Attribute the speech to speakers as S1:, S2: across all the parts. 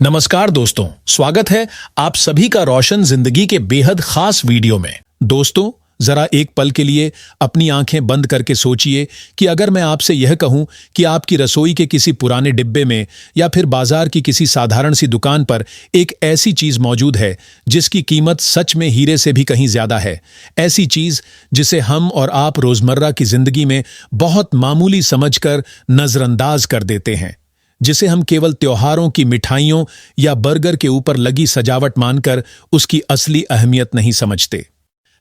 S1: नमस्कार दोस्तों, स्वागत है आप सभी का रोशन जिंदगी के बेहद खास वीडियो में। दोस्तों, जरा एक पल के लिए अपनी आंखें बंद करके सोचिए कि अगर मैं आपसे यह कहूं कि आपकी रसोई के किसी पुराने डिब्बे में या फिर बाजार की किसी साधारण सी दुकान पर एक ऐसी चीज मौजूद है जिसकी कीमत सच में हीरे से भी कहीं ज्यादा है। ऐसी चीज जिसे हम और आप रोजमर्रा की जिंदगी में बहुत मामूली समझकर नजरअंदाज कर देते हैं, जिसे हम केवल त्योहारों की मिठाइयों या बर्गर के ऊपर लगी सजावट मानकर उसकी असली अहमियत नहीं समझते।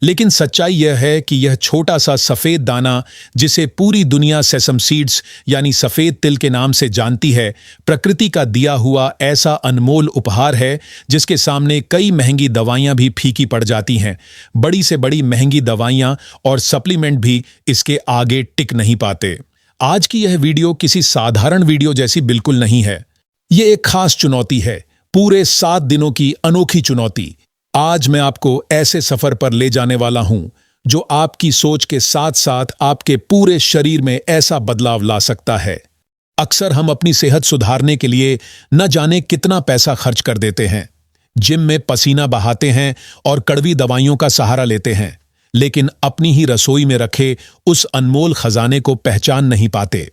S1: लेकिन सच्चाई यह है कि यह छोटा सा सफेद दाना, जिसे पूरी दुनिया सेसम सीड्स यानी सफेद तिल के नाम से जानती है, प्रकृति का दिया हुआ ऐसा अनमोल उपहार है जिसके सामने कई महंगी दवाइयां भी फीकी पड़ जाती हैं। बड़ी से बड़ी महंगी दवाइयां और सप्लीमेंट भी इसके आगे टिक नहीं पाते। आज की यह वीडियो किसी साधारण वीडियो जैसी बिल्कुल नहीं है। ये एक खास चुनौती है, पूरे 7 दिनों की अनोखी चुनौती। आज मैं आपको ऐसे सफर पर ले जाने वाला हूं जो आपकी सोच के साथ साथ आपके पूरे शरीर में ऐसा बदलाव ला सकता है। अक्सर हम अपनी सेहत सुधारने के लिए न जाने कितना पैसा खर्च कर देते हैं, जिम में पसीना बहाते हैं और कड़वी दवाइयों का सहारा लेते हैं, लेकिन अपनी ही रसोई में रखे उस अनमोल खजाने को पहचान नहीं पाते।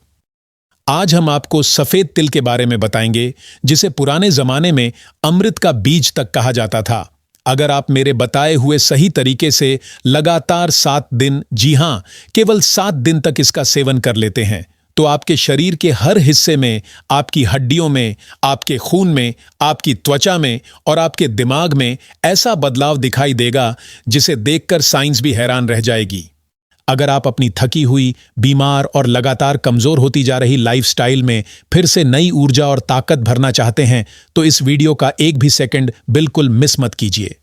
S1: आज हम आपको सफेद तिल के बारे में बताएंगे, जिसे पुराने जमाने में अमृत का बीज तक कहा जाता था। अगर आप मेरे बताए हुए सही तरीके से लगातार 7 दिन, जी हां, केवल 7 दिन तक इसका सेवन कर लेते हैं, तो आपके शरीर के हर हिस्से में, आपकी हड्डियों में, आपके खून में, आपकी त्वचा में और आपके दिमाग में ऐसा बदलाव दिखाई देगा जिसे देखकर साइंस भी हैरान रह जाएगी। अगर आप अपनी थकी हुई, बीमार और लगातार कमजोर होती जा रही लाइफस्टाइल में फिर से नई ऊर्जा और ताकत भरना चाहते हैं, तो इस वीडियो का एक भी सेकंड बिल्कुल मिस मत कीजिए,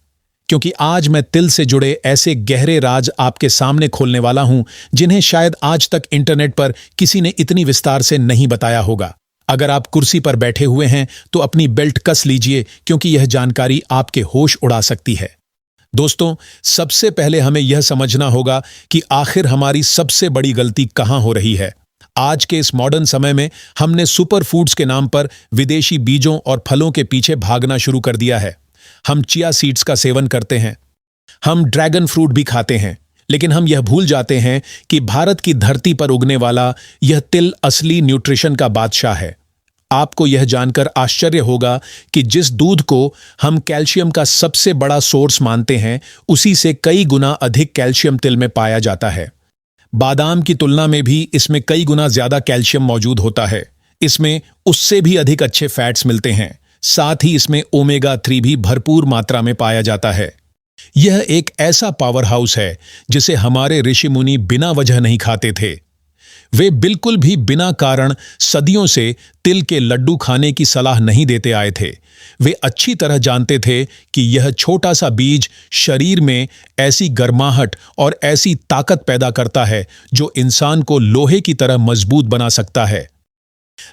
S1: क्योंकि आज मैं तिल से जुड़े ऐसे गहरे राज आपके सामने खोलने वाला हूं जिन्हें शायद आज तक इंटरनेट पर किसी ने इतनी विस्तार से नहीं बताया होगा। अगर आप कुर्सी पर बैठे हुए हैं तो अपनी बेल्ट कस लीजिए, क्योंकि यह जानकारी आपके होश उड़ा सकती है। दोस्तों, सबसे पहले हमें यह समझना होगा कि आखिर हमारी सबसे बड़ी गलती कहां हो रही है। आज के इस मॉडर्न समय में हमने सुपर फूड्स के नाम पर विदेशी बीजों और फलों के पीछे भागना शुरू कर दिया है। हम चिया सीड्स का सेवन करते हैं, हम ड्रैगन फ्रूट भी खाते हैं, लेकिन हम यह भूल जाते हैं कि भारत की धरती पर उगने वाला यह तिल असली न्यूट्रिशन का बादशाह है। आपको यह जानकर आश्चर्य होगा कि जिस दूध को हम कैल्शियम का सबसे बड़ा सोर्स मानते हैं, उसी से कई गुना अधिक कैल्शियम तिल में पाया जाता है। बादाम की तुलना में भी इसमें कई गुना ज्यादा कैल्शियम मौजूद होता है। इसमें उससे भी अधिक अच्छे फैट्स मिलते हैं। साथ ही इसमें ओमेगा 3 भी भरपूर मात्रा में पाया जाता है। यह एक ऐसा पावर हाउस है जिसे हमारे ऋषि मुनि बिना वजह नहीं खाते थे। वे बिल्कुल भी बिना कारण सदियों से तिल के लड्डू खाने की सलाह नहीं देते आए थे। वे अच्छी तरह जानते थे कि यह छोटा सा बीज शरीर में ऐसी गर्माहट और ऐसी ताकत पैदा करता है जो इंसान को लोहे की तरह मजबूत बना सकता है।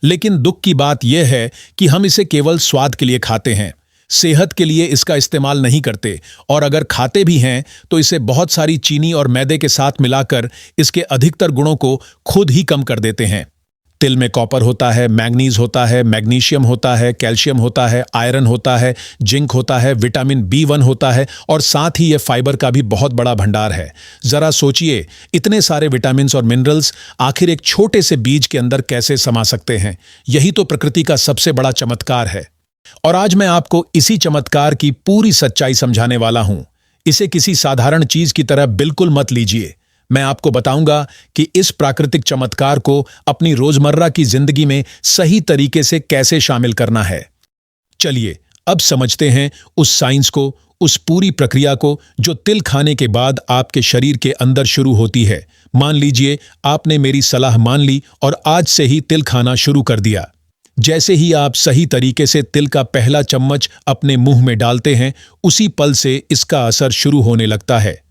S1: लेकिन दुख की बात यह है कि हम इसे केवल स्वाद के लिए खाते हैं, सेहत के लिए इसका इस्तेमाल नहीं करते, और अगर खाते भी हैं तो इसे बहुत सारी चीनी और मैदे के साथ मिलाकर इसके अधिकतर गुणों को खुद ही कम कर देते हैं। तिल में कॉपर होता है, मैग्नीज होता है, मैग्नीशियम होता है, कैल्शियम होता है, आयरन होता है, जिंक होता है, विटामिन B1 होता है, और साथ ही यह फाइबर का भी बहुत बड़ा भंडार है। जरा सोचिए, इतने सारे विटामिन्स और मिनरल्स आखिर एक छोटे से बीज के अंदर कैसे समा सकते हैं। यही तो प्रकृति का सबसे बड़ा चमत्कार है, और आज मैं आपको इसी चमत्कार की पूरी सच्चाई समझाने वाला हूं। इसे किसी साधारण चीज की तरह बिल्कुल मत लीजिए। मैं आपको बताऊंगा कि इस प्राकृतिक चमत्कार को अपनी रोजमर्रा की जिंदगी में सही तरीके से कैसे शामिल करना है। चलिए अब समझते हैं उस साइंस को, उस पूरी प्रक्रिया को जो तिल खाने के बाद आपके शरीर के अंदर शुरू होती है। मान लीजिए आपने मेरी सलाह मान ली और आज से ही तिल खाना शुरू कर दिया। जैसे ही आप सही तरीके से तिल का पहला चम्मच अपने मुंह में डालते हैं, उसी पल से इसका असर शुरू होने लगता है।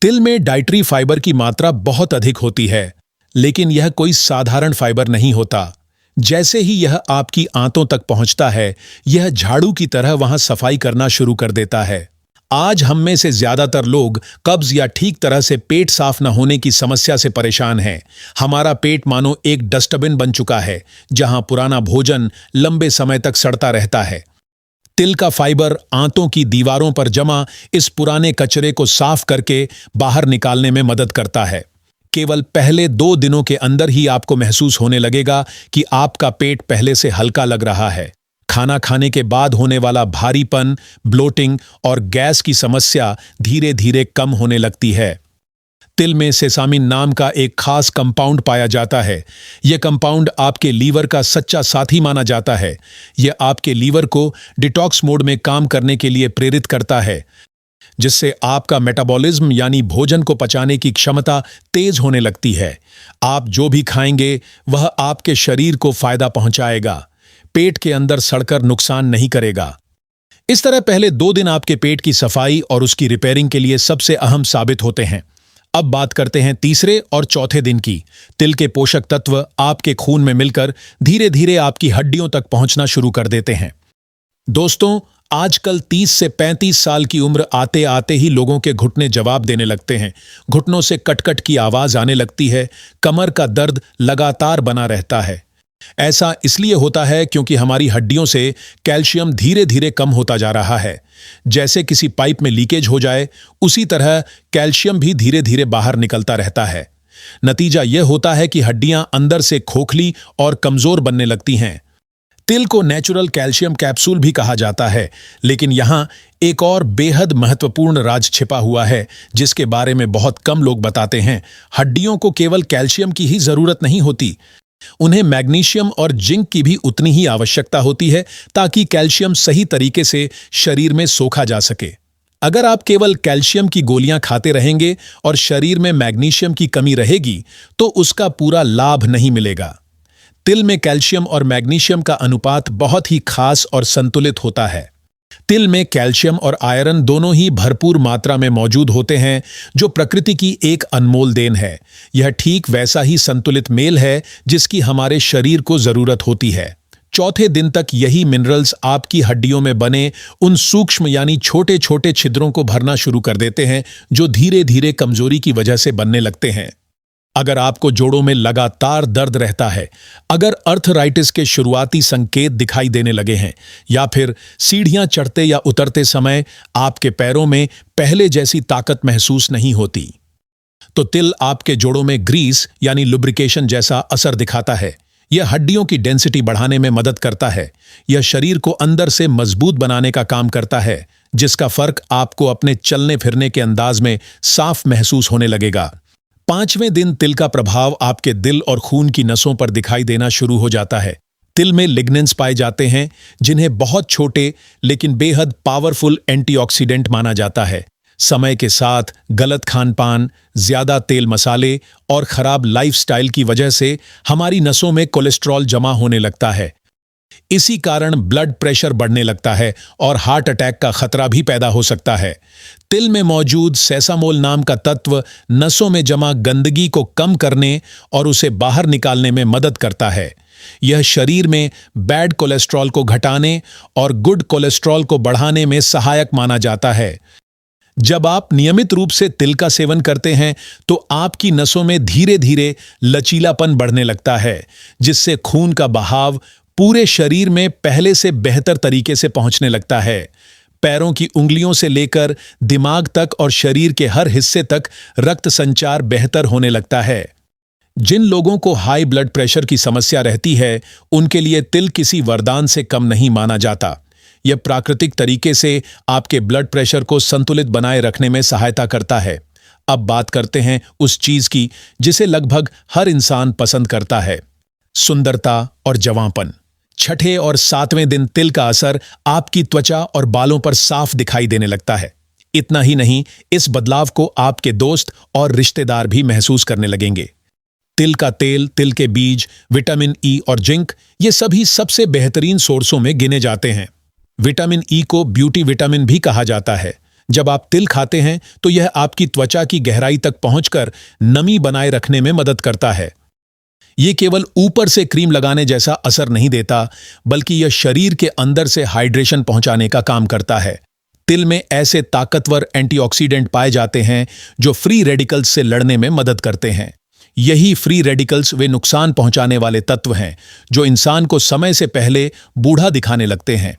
S1: तिल में डाइटरी फाइबर की मात्रा बहुत अधिक होती है, लेकिन यह कोई साधारण फाइबर नहीं होता। जैसे ही यह आपकी आंतों तक पहुंचता है, यह झाड़ू की तरह वहां सफाई करना शुरू कर देता है। आज हम में से ज्यादातर लोग कब्ज या ठीक तरह से पेट साफ न होने की समस्या से परेशान हैं। हमारा पेट मानो एक डस्टबिन बन चुका है, जहां पुराना भोजन लंबे समय तक सड़ता रहता है। तिल का फाइबर आंतों की दीवारों पर जमा इस पुराने कचरे को साफ करके बाहर निकालने में मदद करता है। केवल पहले 2 दिनों के अंदर ही आपको महसूस होने लगेगा कि आपका पेट पहले से हल्का लग रहा है। खाना खाने के बाद होने वाला भारीपन, ब्लोटिंग और गैस की समस्या धीरे धीरे कम होने लगती है। तिल में सेसामिन नाम का एक खास कंपाउंड पाया जाता है। यह कंपाउंड आपके लीवर का सच्चा साथी माना जाता है। यह आपके लीवर को डिटॉक्स मोड में काम करने के लिए प्रेरित करता है, जिससे आपका मेटाबॉलिज्म यानी भोजन को पचाने की क्षमता तेज होने लगती है। आप जो भी खाएंगे वह आपके शरीर को फायदा पहुंचाएगा, पेट के अंदर सड़कर नुकसान नहीं करेगा। इस तरह पहले 2 दिन आपके पेट की सफाई और उसकी रिपेयरिंग के लिए सबसे अहम साबित होते हैं। अब बात करते हैं तीसरे और चौथे दिन की। तिल के पोषक तत्व आपके खून में मिलकर धीरे धीरे आपकी हड्डियों तक पहुंचना शुरू कर देते हैं। दोस्तों, आजकल 30 से 35 साल की उम्र आते आते ही लोगों के घुटने जवाब देने लगते हैं। घुटनों से कटकट की आवाज आने लगती है। कमर का दर्द लगातार बना रहता है। ऐसा इसलिए होता है क्योंकि हमारी हड्डियों से कैल्शियम धीरे धीरे कम होता जा रहा है। जैसे किसी पाइप में लीकेज हो जाए, उसी तरह कैल्शियम भी धीरे धीरे बाहर निकलता रहता है। नतीजा यह होता है कि हड्डियां अंदर से खोखली और कमजोर बनने लगती हैं। तिल को नेचुरल कैल्शियम कैप्सूल भी कहा जाता है, लेकिन यहां एक और बेहद महत्वपूर्ण राज छिपा हुआ है जिसके बारे में बहुत कम लोग बताते हैं। हड्डियों को केवल कैल्शियम की ही जरूरत नहीं होती, उन्हें मैग्नीशियम और जिंक की भी उतनी ही आवश्यकता होती है ताकि कैल्शियम सही तरीके से शरीर में सोखा जा सके। अगर आप केवल कैल्शियम की गोलियां खाते रहेंगे और शरीर में मैग्नीशियम की कमी रहेगी तो उसका पूरा लाभ नहीं मिलेगा। तिल में कैल्शियम और मैग्नीशियम का अनुपात बहुत ही खास और संतुलित होता है। तिल में कैल्शियम और आयरन दोनों ही भरपूर मात्रा में मौजूद होते हैं, जो प्रकृति की एक अनमोल देन है। यह ठीक वैसा ही संतुलित मेल है जिसकी हमारे शरीर को जरूरत होती है। चौथे दिन तक यही मिनरल्स आपकी हड्डियों में बने उन सूक्ष्म यानी छोटे छोटे छिद्रों को भरना शुरू कर देते हैं जो धीरे धीरे कमजोरी की वजह से बनने लगते हैं। अगर आपको जोड़ों में लगातार दर्द रहता है, अगर अर्थराइटिस के शुरुआती संकेत दिखाई देने लगे हैं, या फिर सीढ़ियां चढ़ते या उतरते समय आपके पैरों में पहले जैसी ताकत महसूस नहीं होती, तो तिल आपके जोड़ों में ग्रीस यानी लुब्रिकेशन जैसा असर दिखाता है। यह हड्डियों की डेंसिटी बढ़ाने में मदद करता है। यह शरीर को अंदर से मजबूत बनाने का काम करता है, जिसका फर्क आपको अपने चलने फिरने के अंदाज में साफ महसूस होने लगेगा। 5वें दिन तिल का प्रभाव आपके दिल और खून की नसों पर दिखाई देना शुरू हो जाता है। तिल में लिग्नेंस पाए जाते हैं, जिन्हें बहुत छोटे लेकिन बेहद पावरफुल एंटीऑक्सीडेंट माना जाता है। समय के साथ गलत खानपान, ज्यादा तेल मसाले और खराब लाइफस्टाइल की वजह से हमारी नसों में कोलेस्ट्रॉल जमा होने लगता है। इसी कारण ब्लड प्रेशर बढ़ने लगता है और हार्ट अटैक का खतरा भी पैदा हो सकता है। तिल में मौजूद सेसामोल नाम का तत्व नसों में जमा गंदगी को कम करने और उसे बाहर निकालने में मदद करता है। यह शरीर में बैड कोलेस्ट्रॉल को घटाने और गुड कोलेस्ट्रॉल को बढ़ाने में सहायक माना जाता है। जब आप नियमित रूप से तिल का सेवन करते हैं तो आपकी नसों में धीरे धीरे लचीलापन बढ़ने लगता है, जिससे खून का बहाव पूरे शरीर में पहले से बेहतर तरीके से पहुंचने लगता है। पैरों की उंगलियों से लेकर दिमाग तक और शरीर के हर हिस्से तक रक्त संचार बेहतर होने लगता है। जिन लोगों को हाई ब्लड प्रेशर की समस्या रहती है, उनके लिए तिल किसी वरदान से कम नहीं माना जाता। यह प्राकृतिक तरीके से आपके ब्लड प्रेशर को संतुलित बनाए रखने में सहायता करता है। अब बात करते हैं उस चीज की जिसे लगभग हर इंसान पसंद करता है, सुंदरता और जवांपन। छठे और 7वें दिन तिल का असर आपकी त्वचा और बालों पर साफ दिखाई देने लगता है। इतना ही नहीं, इस बदलाव को आपके दोस्त और रिश्तेदार भी महसूस करने लगेंगे। तिल का तेल, तिल के बीज, विटामिन ई और जिंक ये सभी सबसे बेहतरीन सोर्सों में गिने जाते हैं। विटामिन ई को ब्यूटी विटामिन भी कहा जाता है। जब आप तिल खाते हैं तो यह आपकी त्वचा की गहराई तक पहुंचकर नमी बनाए रखने में मदद करता है। यह केवल ऊपर से क्रीम लगाने जैसा असर नहीं देता, बल्कि यह शरीर के अंदर से हाइड्रेशन पहुंचाने का काम करता है। तिल में ऐसे ताकतवर एंटीऑक्सीडेंट पाए जाते हैं जो फ्री रेडिकल्स से लड़ने में मदद करते हैं। यही फ्री रेडिकल्स वे नुकसान पहुंचाने वाले तत्व हैं जो इंसान को समय से पहले बूढ़ा दिखाने लगते हैं।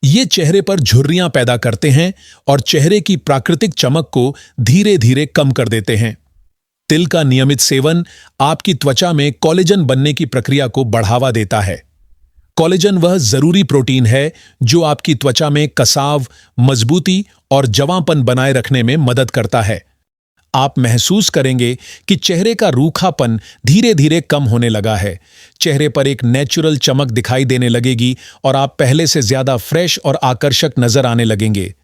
S1: ये चेहरे पर झुर्रियां पैदा करते हैं और चेहरे की प्राकृतिक चमक को धीरे धीरे कम कर देते हैं। तिल का नियमित सेवन आपकी त्वचा में कोलेजन बनने की प्रक्रिया को बढ़ावा देता है। कोलेजन वह जरूरी प्रोटीन है जो आपकी त्वचा में कसाव, मजबूती और जवांपन बनाए रखने में मदद करता है। आप महसूस करेंगे कि चेहरे का रूखापन धीरे धीरे कम होने लगा है। चेहरे पर एक नेचुरल चमक दिखाई देने लगेगी और आप पहले से ज्यादा फ्रेश और आकर्षक नजर आने लगेंगे।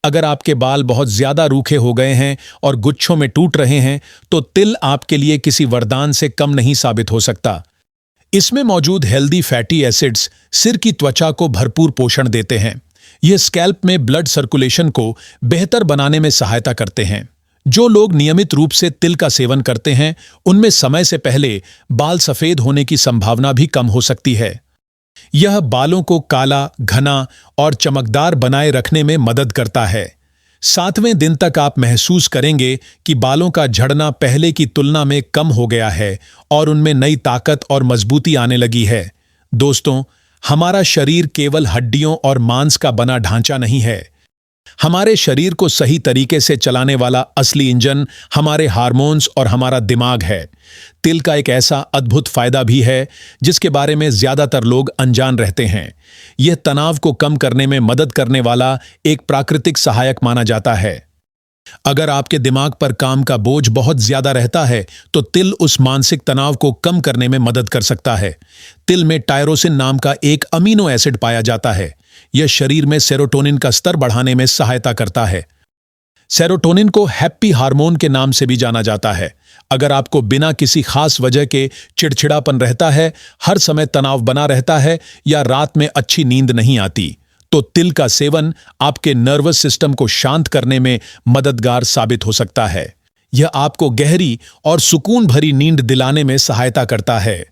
S1: अगर आपके बाल बहुत ज्यादा रूखे हो गए हैं और गुच्छों में टूट रहे हैं, तो तिल आपके लिए किसी वरदान से कम नहीं साबित हो सकता। इसमें मौजूद हेल्दी फैटी एसिड्स सिर की त्वचा को भरपूर पोषण देते हैं। यह स्कैल्प में ब्लड सर्कुलेशन को बेहतर बनाने में सहायता करते हैं। जो लोग नियमित रूप से तिल का सेवन करते हैं, उनमें समय से पहले बाल सफेद होने की संभावना भी कम हो सकती है। यह बालों को काला, घना और चमकदार बनाए रखने में मदद करता है। 7वें दिन तक आप महसूस करेंगे कि बालों का झड़ना पहले की तुलना में कम हो गया है और उनमें नई ताकत और मजबूती आने लगी है। दोस्तों, हमारा शरीर केवल हड्डियों और मांस का बना ढांचा नहीं है। हमारे शरीर को सही तरीके से चलाने वाला असली इंजन हमारे हार्मोन्स और हमारा दिमाग है। तिल का एक ऐसा अद्भुत फायदा भी है जिसके बारे में ज्यादातर लोग अनजान रहते हैं। यह तनाव को कम करने में मदद करने वाला एक प्राकृतिक सहायक माना जाता है। अगर आपके दिमाग पर काम का बोझ बहुत ज्यादा रहता है, तो तिल उस मानसिक तनाव को कम करने में मदद कर सकता है। तिल में टायरोसिन नाम का एक अमीनो एसिड पाया जाता है। यह शरीर में सेरोटोनिन का स्तर बढ़ाने में सहायता करता है। सेरोटोनिन को हैप्पी हार्मोन के नाम से भी जाना जाता है। अगर आपको बिना किसी खास वजह के चिड़चिड़ापन रहता है, हर समय तनाव बना रहता है या रात में अच्छी नींद नहीं आती, तो तिल का सेवन आपके नर्वस सिस्टम को शांत करने में मददगार साबित हो सकता है। यह आपको गहरी और सुकून भरी नींद दिलाने में सहायता करता है।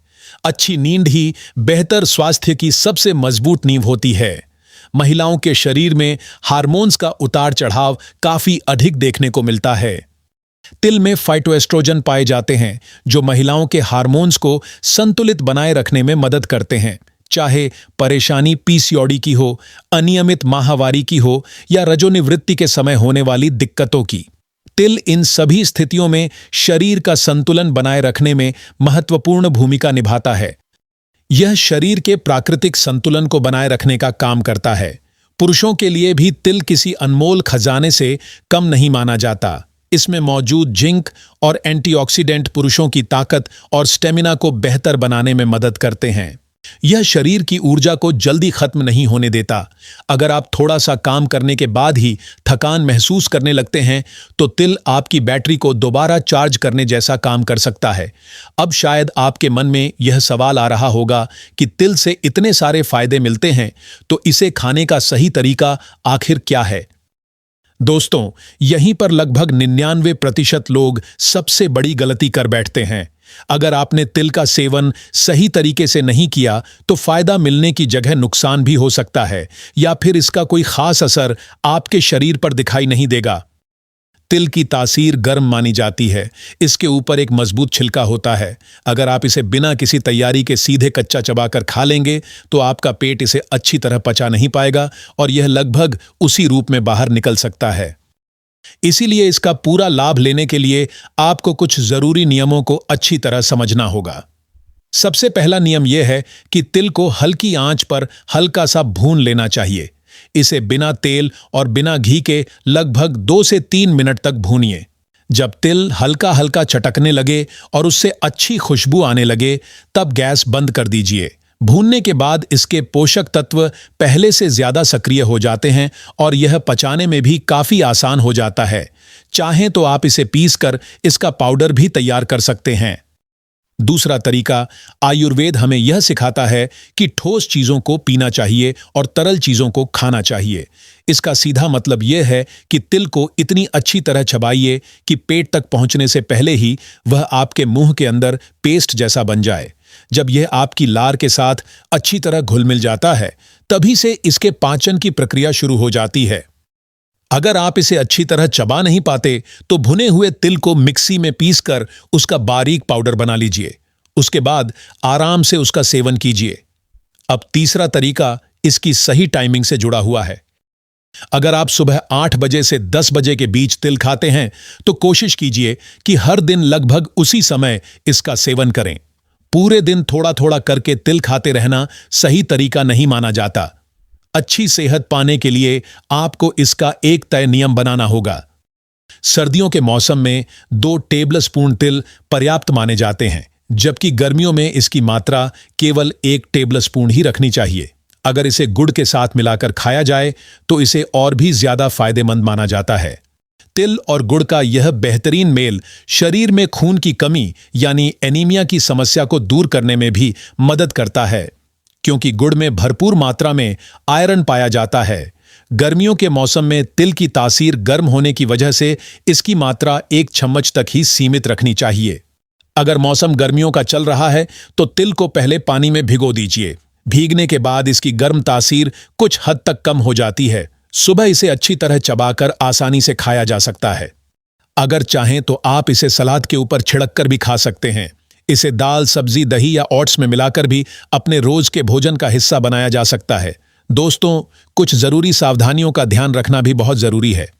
S1: अच्छी नींद ही बेहतर स्वास्थ्य की सबसे मजबूत नींव होती है। महिलाओं के शरीर में हार्मोन्स का उतार चढ़ाव काफी अधिक देखने को मिलता है। तिल में फाइटोएस्ट्रोजन पाए जाते हैं जो महिलाओं के हार्मोन्स को संतुलित बनाए रखने में मदद करते हैं। चाहे परेशानी पीसीओडी की हो, अनियमित माहवारी की हो या रजोनिवृत्ति के समय होने वाली दिक्कतों की, तिल इन सभी स्थितियों में शरीर का संतुलन बनाए रखने में महत्वपूर्ण भूमिका निभाता है। यह शरीर के प्राकृतिक संतुलन को बनाए रखने का काम करता है। पुरुषों के लिए भी तिल किसी अनमोल खजाने से कम नहीं माना जाता। इसमें मौजूद जिंक और एंटीऑक्सीडेंट पुरुषों की ताकत और स्टेमिना को बेहतर बनाने में मदद करते हैं। यह शरीर की ऊर्जा को जल्दी खत्म नहीं होने देता। अगर आप थोड़ा सा काम करने के बाद ही थकान महसूस करने लगते हैं, तो तिल आपकी बैटरी को दोबारा चार्ज करने जैसा काम कर सकता है। अब शायद आपके मन में यह सवाल आ रहा होगा कि तिल से इतने सारे फायदे मिलते हैं, तो इसे खाने का सही तरीका आखिर क्या है? दोस्तों, यहीं पर लगभग 99% लोग सबसे बड़ी गलती कर बैठते हैं। अगर आपने तिल का सेवन सही तरीके से नहीं किया, तो फायदा मिलने की जगह नुकसान भी हो सकता है या फिर इसका कोई खास असर आपके शरीर पर दिखाई नहीं देगा। तिल की तासीर गर्म मानी जाती है। इसके ऊपर एक मजबूत छिलका होता है। अगर आप इसे बिना किसी तैयारी के सीधे कच्चा चबाकर खा लेंगे, तो आपका पेट इसे अच्छी तरह पचा नहीं पाएगा और यह लगभग उसी रूप में बाहर निकल सकता है। इसीलिए इसका पूरा लाभ लेने के लिए आपको कुछ जरूरी नियमों को अच्छी तरह समझना होगा। सबसे पहला नियम यह है कि तिल को हल्की आंच पर हल्का सा भून लेना चाहिए। इसे बिना तेल और बिना घी के लगभग 2 से 3 मिनट तक भूनिए। जब तिल हल्का हल्का चटकने लगे और उससे अच्छी खुशबू आने लगे, तब गैस बंद कर दीजिए। भूनने के बाद इसके पोषक तत्व पहले से ज्यादा सक्रिय हो जाते हैं और यह पचाने में भी काफी आसान हो जाता है। चाहें तो आप इसे पीसकर इसका पाउडर भी तैयार कर सकते हैं। दूसरा तरीका, आयुर्वेद हमें यह सिखाता है कि ठोस चीजों को पीना चाहिए और तरल चीजों को खाना चाहिए। इसका सीधा मतलब यह है कि तिल को इतनी अच्छी तरह चबाइए कि पेट तक पहुंचने से पहले ही वह आपके मुंह के अंदर पेस्ट जैसा बन जाए। जब यह आपकी लार के साथ अच्छी तरह घुल मिल जाता है, तभी से इसके पाचन की प्रक्रिया शुरू हो जाती है। अगर आप इसे अच्छी तरह चबा नहीं पाते, तो भुने हुए तिल को मिक्सी में पीसकर उसका बारीक पाउडर बना लीजिए। उसके बाद आराम से उसका सेवन कीजिए। अब तीसरा तरीका इसकी सही टाइमिंग से जुड़ा हुआ है। अगर आप सुबह 8 बजे से 10 बजे के बीच तिल खाते हैं तो कोशिश कीजिए कि हर दिन लगभग उसी समय इसका सेवन करें। पूरे दिन थोड़ा थोड़ा करके तिल खाते रहना सही तरीका नहीं माना जाता। अच्छी सेहत पाने के लिए आपको इसका एक तय नियम बनाना होगा। सर्दियों के मौसम में 2 टेबलस्पून तिल पर्याप्त माने जाते हैं, जबकि गर्मियों में इसकी मात्रा केवल 1 टेबलस्पून ही रखनी चाहिए। अगर इसे गुड़ के साथ मिलाकर खाया जाए तो इसे और भी ज्यादा फायदेमंद माना जाता है। तिल और गुड़ का यह बेहतरीन मेल शरीर में खून की कमी यानी एनीमिया की समस्या को दूर करने में भी मदद करता है, क्योंकि गुड़ में भरपूर मात्रा में आयरन पाया जाता है। गर्मियों के मौसम में तिल की तासीर गर्म होने की वजह से इसकी मात्रा 1 चम्मच तक ही सीमित रखनी चाहिए। अगर मौसम गर्मियों का चल रहा है तो तिल को पहले पानी में भिगो दीजिए। भीगने के बाद इसकी गर्म तासीर कुछ हद तक कम हो जाती है। सुबह इसे अच्छी तरह चबाकर आसानी से खाया जा सकता है। अगर चाहें तो आप इसे सलाद के ऊपर छिड़क कर भी खा सकते हैं। इसे दाल, सब्जी, दही या ओट्स में मिलाकर भी अपने रोज के भोजन का हिस्सा बनाया जा सकता है। दोस्तों, कुछ जरूरी सावधानियों का ध्यान रखना भी बहुत जरूरी है।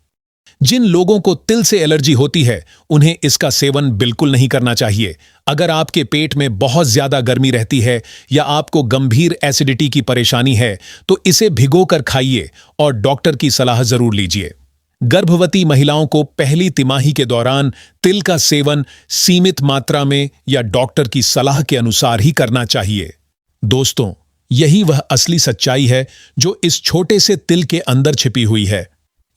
S1: जिन लोगों को तिल से एलर्जी होती है उन्हें इसका सेवन बिल्कुल नहीं करना चाहिए। अगर आपके पेट में बहुत ज्यादा गर्मी रहती है या आपको गंभीर एसिडिटी की परेशानी है तो इसे भिगोकर खाइए और डॉक्टर की सलाह जरूर लीजिए। गर्भवती महिलाओं को पहली तिमाही के दौरान तिल का सेवन सीमित मात्रा में या डॉक्टर की सलाह के अनुसार ही करना चाहिए। दोस्तों, यही वह असली सच्चाई है जो इस छोटे से तिल के अंदर छिपी हुई है।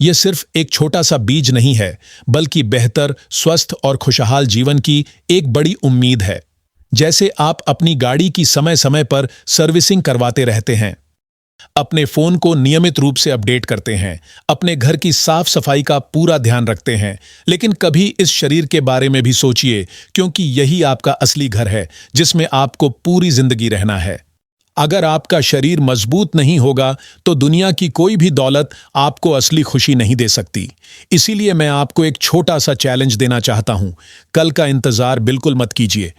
S1: यह सिर्फ एक छोटा सा बीज नहीं है, बल्कि बेहतर, स्वस्थ और खुशहाल जीवन की एक बड़ी उम्मीद है। जैसे आप अपनी गाड़ी की समय समय पर सर्विसिंग करवाते रहते हैं, अपने फोन को नियमित रूप से अपडेट करते हैं, अपने घर की साफ सफाई का पूरा ध्यान रखते हैं, लेकिन कभी इस शरीर के बारे में भी सोचिए, क्योंकि यही आपका असली घर है जिसमें आपको पूरी जिंदगी रहना है। अगर आपका शरीर मजबूत नहीं होगा तो दुनिया की कोई भी दौलत आपको असली खुशी नहीं दे सकती। इसीलिए मैं आपको एक छोटा सा चैलेंज देना चाहता हूं। कल का इंतजार बिल्कुल मत कीजिए।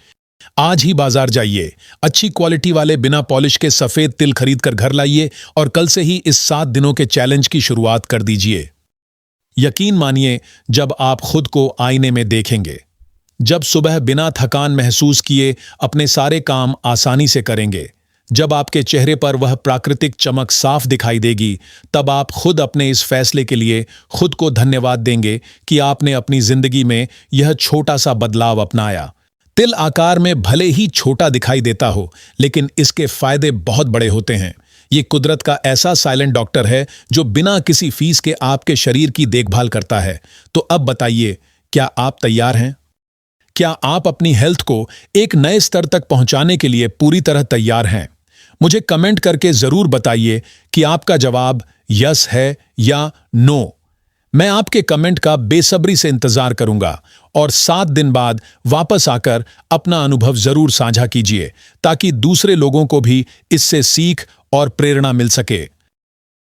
S1: आज ही बाजार जाइए, अच्छी क्वालिटी वाले बिना पॉलिश के सफेद तिल खरीद कर घर लाइए और कल से ही इस 7 दिनों के चैलेंज की शुरुआत कर दीजिए। यकीन मानिए, जब आप खुद को आईने में देखेंगे, जब सुबह बिना थकान महसूस किए अपने सारे काम आसानी से करेंगे, जब आपके चेहरे पर वह प्राकृतिक चमक साफ दिखाई देगी, तब आप खुद अपने इस फैसले के लिए खुद को धन्यवाद देंगे कि आपने अपनी जिंदगी में यह छोटा सा बदलाव अपनाया। तिल आकार में भले ही छोटा दिखाई देता हो, लेकिन इसके फायदे बहुत बड़े होते हैं। ये कुदरत का ऐसा साइलेंट डॉक्टर है जो बिना किसी फीस के आपके शरीर की देखभाल करता है। तो अब बताइए, क्या आप तैयार हैं? क्या आप अपनी हेल्थ को एक नए स्तर तक पहुंचाने के लिए पूरी तरह तैयार हैं? मुझे कमेंट करके जरूर बताइए कि आपका जवाब यस है या नो। मैं आपके कमेंट का बेसब्री से इंतजार करूंगा और 7 दिन बाद वापस आकर अपना अनुभव जरूर साझा कीजिए, ताकि दूसरे लोगों को भी इससे सीख और प्रेरणा मिल सके।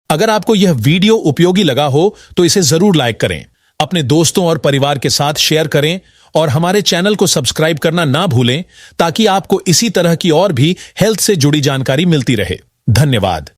S1: अगर आपको यह वीडियो उपयोगी लगा हो तो इसे जरूर लाइक करें, अपने दोस्तों और परिवार के साथ शेयर करें और हमारे चैनल को सब्सक्राइब करना ना भूलें, ताकि आपको इसी तरह की और भी हेल्थ से जुड़ी जानकारी मिलती रहे। धन्यवाद।